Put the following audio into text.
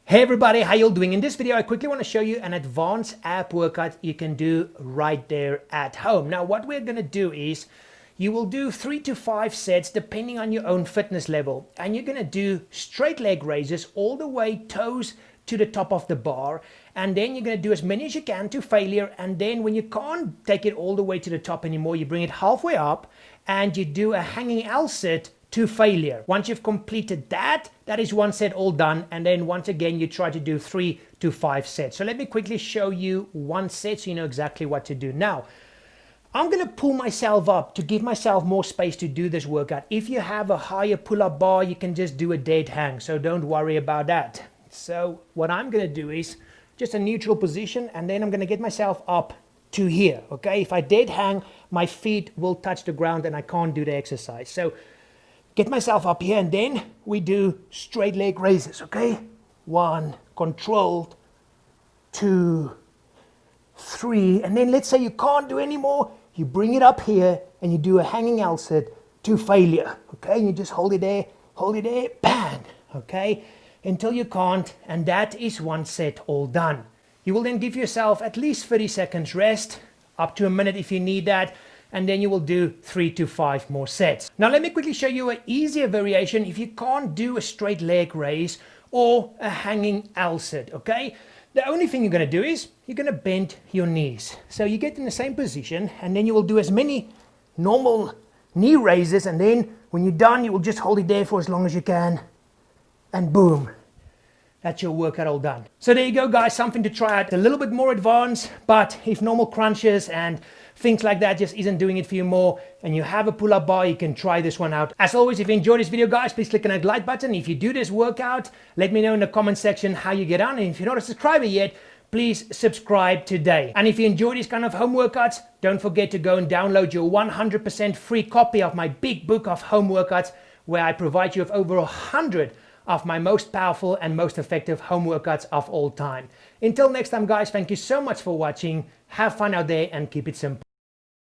Hey everybody, how you doing? In this video I quickly want to show you an advanced ab workout you can do right there at home. Now what we're going to do is you will do 3 to 5 sets depending on your own fitness level, and you're going to do straight leg raises all the way toes to the top of the bar, and then you're going to do as many as you can to failure, and then when you can't take it all the way to the top anymore, you bring it halfway up and you do a hanging L sit to failure. Once you've completed that is one set all done, and then once again you try to do 3 to 5 sets. So let me quickly show you one set so you know exactly what to do. Now I'm going to pull myself up to give myself more space to do this workout. If you have a higher pull-up bar, you can just do a dead hang, so don't worry about that. So what I'm going to do is just a neutral position, and then I'm going to get myself up to here. Okay, if I dead hang, my feet will touch the ground and I can't do the exercise. So get myself up here, and then we do straight leg raises. Okay, 1, controlled, 2, 3, and then let's say you can't do any more, you bring it up here and you do a hanging L sit to failure. Okay, and you just hold it there, bang. Okay, until you can't, and that is one set all done. You will then give yourself at least 30 seconds rest, up to a minute if you need that, and then you will do 3 to 5 more sets. Now let me quickly show you an easier variation if you can't do a straight leg raise or a hanging L sit. Okay, the only thing you're going to do is you're going to bend your knees. So you get in the same position, and then you will do as many normal knee raises, and then when you're done you will just hold it there for as long as you can, and boom, that's your workout all done. So there you go guys, something to try out. A little bit more advanced, but if normal crunches and things like that just isn't doing it for you more, and you have a pull-up bar, you can try this one out. As always, if you enjoyed this video guys, please click on that like button. If you do this workout, let me know in the comment section how you get on, and if you're not a subscriber yet, please subscribe today. And if you enjoy these kind of home workouts, don't forget to go and download your 100% free copy of my big book of home workouts, where I provide you with over 100 of my most powerful and most effective home workouts of all time. Until next time guys, thank you so much for watching. Have fun out there and keep it simple.